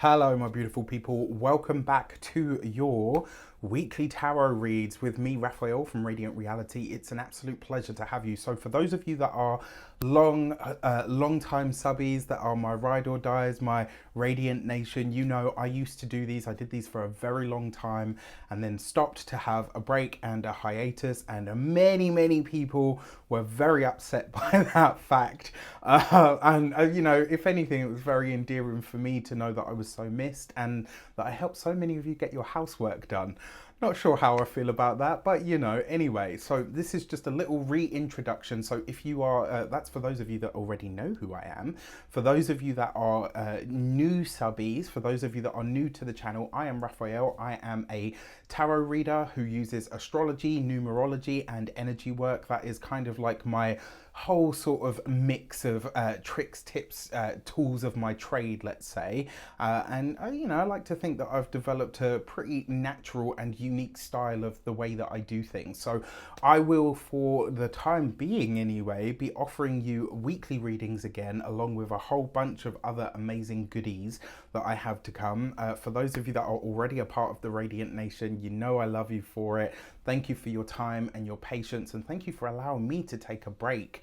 Hello, my beautiful people. Welcome back to your weekly tarot reads with me, Raphael from Radiant Reality. It's an absolute pleasure to have you. So for those of you that are long time subbies, that are my ride or dies, my Radiant Nation, you know I used to do these. I did these for a very long time and then stopped to have a break and a hiatus, and many people were very upset by that fact. You know, if anything, it was very endearing for me to know that I was so missed and that I helped so many of you get your housework done. Not sure how I feel about that, but you know, anyway, so this is just a little reintroduction. So if you are, that's for those of you that already know who I am. For those of you that are new subbies, for those of you that are new to the channel, I am Raphael. I am a tarot reader who uses astrology, numerology, and energy work. That is kind of like my whole sort of mix of tricks, tips, tools of my trade, let's say. You know, I like to think that I've developed a pretty natural and unique style of the way that I do things. So I will, for the time being anyway, be offering you weekly readings again, along with a whole bunch of other amazing goodies that I have to come. For those of you that are already a part of the Radiant Nation, you know I love you for it. Thank you for your time and your patience, and thank you for allowing me to take a break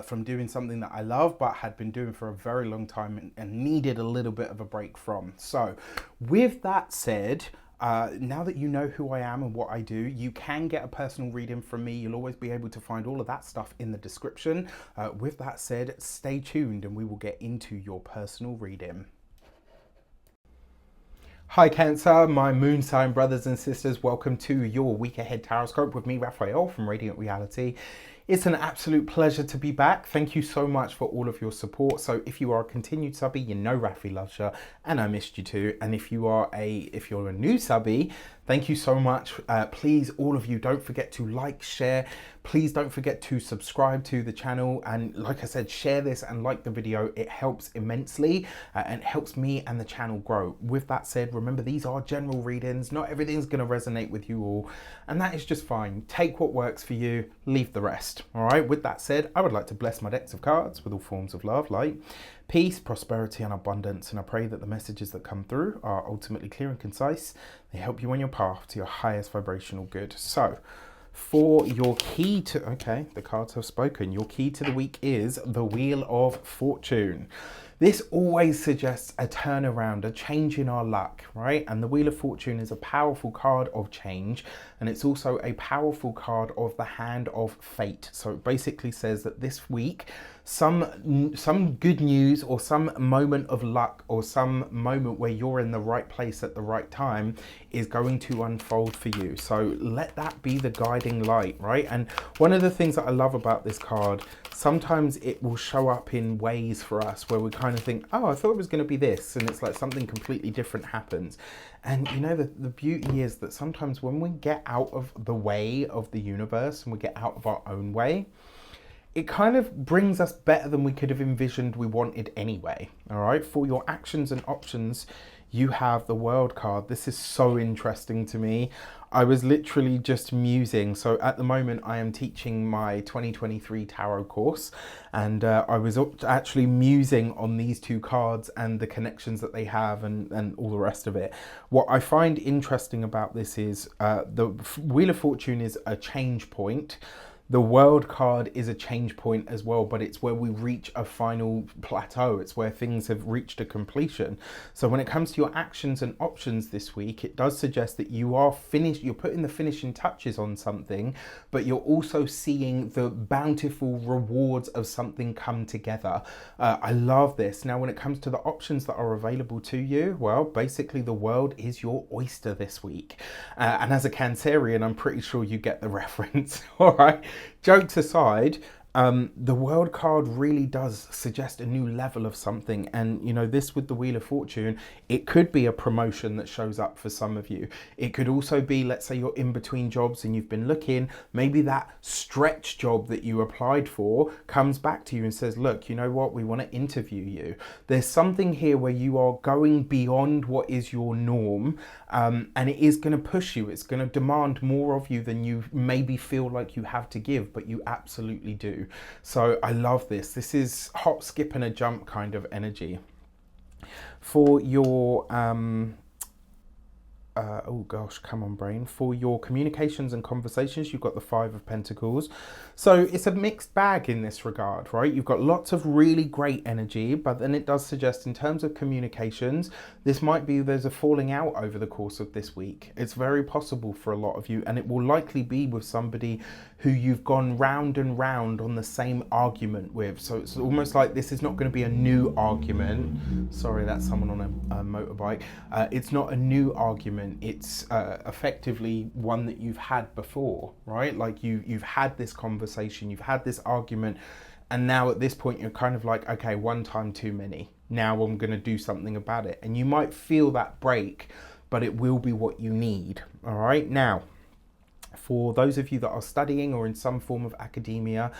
from doing something that I love but had been doing for a very long time and needed a little bit of a break from. So with that said, now that you know who I am and what I do, you can get a personal reading from me. You'll always be able to find all of that stuff in the description. With that said, stay tuned and we will get into your personal reading. Hi Cancer, my moon sign brothers and sisters, welcome to your week ahead taroscope with me, Raphael from Radiant Reality. It's an absolute pleasure to be back. Thank you so much for all of your support. So if you are a continued subby, you know Rafi loves you and I missed you too. And if you're a new subby, thank you so much. Please, all of you, don't forget to like, share. Please don't forget to subscribe to the channel. And like I said, share this and like the video. It helps immensely and helps me and the channel grow. With that said, remember, these are general readings. Not everything's going to resonate with you all. And that is just fine. Take what works for you, leave the rest. All right. With that said, I would like to bless my decks of cards with all forms of love, light, peace, prosperity, and abundance. And I pray that the messages that come through are ultimately clear and concise. They help you on your path to your highest vibrational good. So for your key to, okay, the cards have spoken. Your key to the week is the Wheel of Fortune. This always suggests a turnaround, a change in our luck, right? And the Wheel of Fortune is a powerful card of change, and it's also a powerful card of the Hand of Fate. So it basically says that this week, some good news or some moment of luck or some moment where you're in the right place at the right time is going to unfold for you. So let that be the guiding light, right? And one of the things that I love about this card, sometimes it will show up in ways for us where we kind of think, oh, I thought it was going to be this, and it's like something completely different happens. And you know, the beauty is that sometimes when we get out of the way of the universe and we get out of our own way, it kind of brings us better than we could have envisioned we wanted anyway. All right, for your actions and options, you have the World card. This is so interesting to me. I was literally just musing. So at the moment I am teaching my 2023 tarot course, and I was actually musing on these two cards and the connections that they have and all the rest of it. What I find interesting about this is the Wheel of Fortune is a change point. The World card is a change point as well, but it's where we reach a final plateau. It's where things have reached a completion. So when it comes to your actions and options this week, it does suggest that you are finished, you're putting the finishing touches on something, but you're also seeing the bountiful rewards of something come together. I love this. Now, when it comes to the options that are available to you, well, basically the world is your oyster this week. And as a Cancerian, I'm pretty sure you get the reference, all right? Jokes aside, the World card really does suggest a new level of something. And you know, this with the Wheel of Fortune, it could be a promotion that shows up for some of you. It could also be, let's say you're in between jobs and you've been looking, maybe that stretch job that you applied for comes back to you and says, look, you know what, we want to interview you. There's something here where you are going beyond what is your norm, and it is going to push you. It's going to demand more of you than you maybe feel like you have to give, but you absolutely do. So I love this. This is hop, skip and a jump kind of energy. For your oh gosh, come on, brain. For your communications and conversations, you've got the Five of Pentacles. So it's a mixed bag in this regard, right? You've got lots of really great energy, but then it does suggest in terms of communications, this might be there's a falling out over the course of this week. It's very possible for a lot of you, and it will likely be with somebody who you've gone round and round on the same argument with. So it's almost like this is not going to be a new argument. Sorry, that's someone on a motorbike. It's not a new argument. It's effectively one that you've had before, right? Like you've had this conversation, you've had this argument, and now at this point you're kind of like, okay, one time too many. Now I'm going to do something about it. And you might feel that break, but it will be what you need. All right. Now, for those of you that are studying or in some form of academia,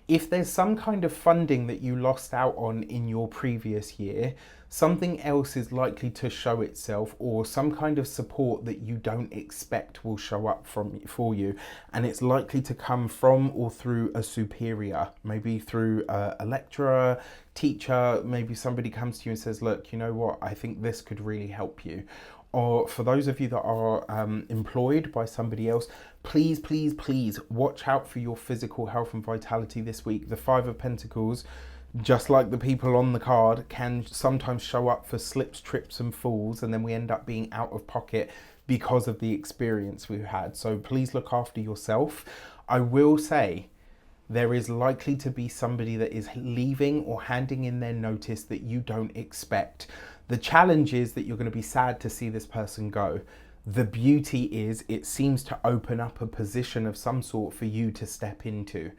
if there's some kind of funding that you lost out on in your previous year, something else is likely to show itself, or some kind of support that you don't expect will show up for you, and it's likely to come from or through a superior, maybe through a lecturer, teacher. Maybe somebody comes to you and says, look, you know what, I think this could really help you. Or for those of you that are employed by somebody else, please, please, please watch out for your physical health and vitality this week. The Five of Pentacles, just like the people on the card, can sometimes show up for slips, trips and falls, and then we end up being out of pocket because of the experience we've had. So please look after yourself. I will say, there is likely to be somebody that is leaving or handing in their notice that you don't expect. The challenge is that you're going to be sad to see this person go. The beauty is it seems to open up a position of some sort for you to step into.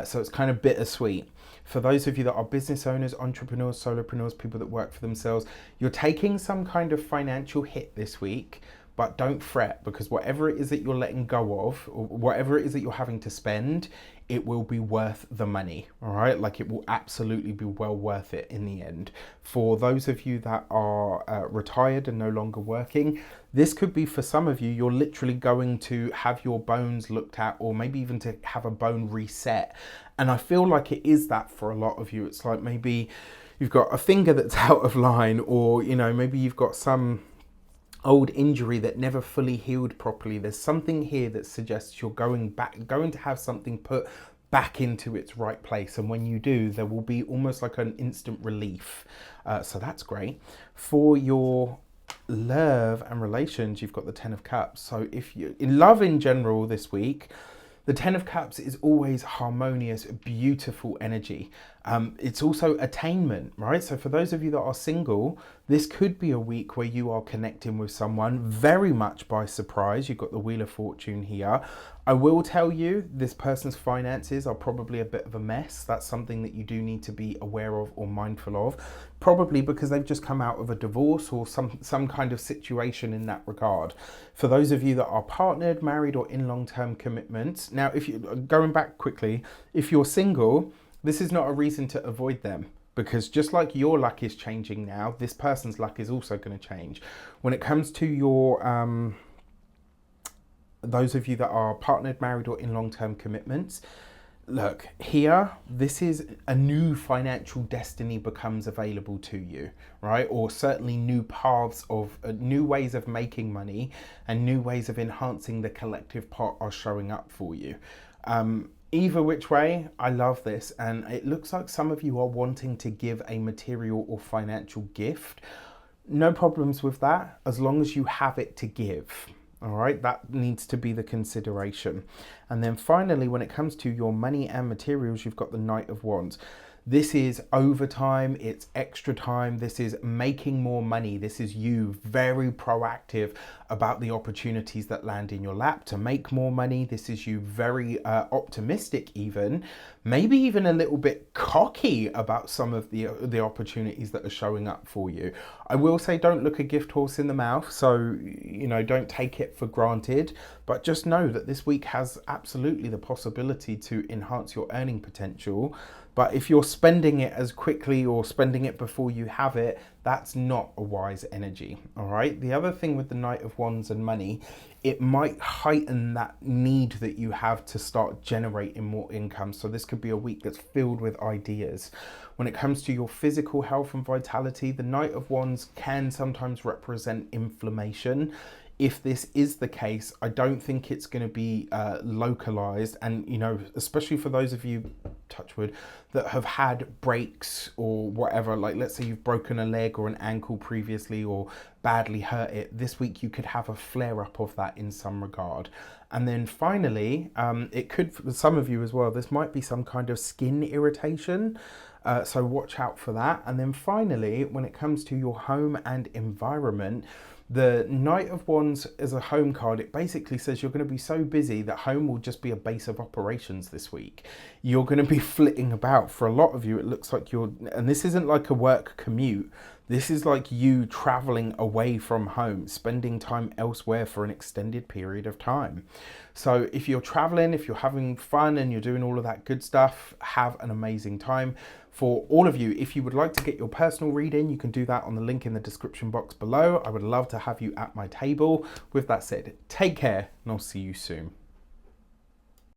So it's kind of bittersweet. For those of you that are business owners, entrepreneurs, solopreneurs, people that work for themselves, you're taking some kind of financial hit this week. But don't fret, because whatever it is that you're letting go of, or whatever it is that you're having to spend, it will be worth the money, all right? Like, it will absolutely be well worth it in the end. For those of you that are retired and no longer working, this could be, for some of you, you're literally going to have your bones looked at, or maybe even to have a bone reset. And I feel like it is that for a lot of you. It's like maybe you've got a finger that's out of line, or, you know, maybe you've got some old injury that never fully healed properly. There's something here that suggests you're going to have something put back into its right place, and when you do, there will be almost like an instant relief. So that's great. For your love and relations, you've got the Ten of Cups. So if you in love in general this week, the Ten of Cups is always harmonious, beautiful energy. It's also attainment, right? So for those of you that are single, this could be a week where you are connecting with someone very much by surprise. You've got the Wheel of Fortune here. I will tell you, this person's finances are probably a bit of a mess. That's something that you do need to be aware of or mindful of, probably because they've just come out of a divorce or some kind of situation in that regard. For those of you that are partnered, married, or in long-term commitments, now, if you going back quickly, if you're single, this is not a reason to avoid them, because just like your luck is changing now, this person's luck is also going to change. When it comes to your those of you that are partnered, married, or in long-term commitments, look, here, this is a new financial destiny becomes available to you, right? Or certainly new paths of new ways of making money and new ways of enhancing the collective pot are showing up for you. Either which way, I love this. And it looks like some of you are wanting to give a material or financial gift. No problems with that, as long as you have it to give. All right, that needs to be the consideration. And then finally, when it comes to your money and materials, you've got the Knight of Wands. This is overtime, it's extra time, this is making more money, this is you very proactive about the opportunities that land in your lap to make more money. This is you very optimistic even, maybe even a little bit cocky about some of the opportunities that are showing up for you. I will say, don't look a gift horse in the mouth, so, you know, don't take it for granted, but just know that this week has absolutely the possibility to enhance your earning potential. But if you're spending it as quickly or spending it before you have it, That's not a wise energy, all right? The other thing with the Knight of Wands and money, it might heighten that need that you have to start generating more income. So this could be a week that's filled with ideas. When it comes to your physical health and vitality, the Knight of Wands can sometimes represent inflammation. If this is the case, I don't think it's going to be localized. And, you know, especially for those of you, touch wood, that have had breaks or whatever, like let's say you've broken a leg or an ankle previously or badly hurt it, this week you could have a flare up of that in some regard. And then finally, it could, for some of you as well, this might be some kind of skin irritation. So watch out for that. And then finally, when it comes to your home and environment, the Knight of Wands as a home card, it basically says you're going to be so busy that home will just be a base of operations this week. You're going to be flitting about. For a lot of you, it looks like you're, and this isn't like a work commute. This is like you traveling away from home, spending time elsewhere for an extended period of time. So if you're traveling, if you're having fun and you're doing all of that good stuff, have an amazing time. For all of you, if you would like to get your personal reading, you can do that on the link in the description box below. I would love to have you at my table. With that said, take care and I'll see you soon.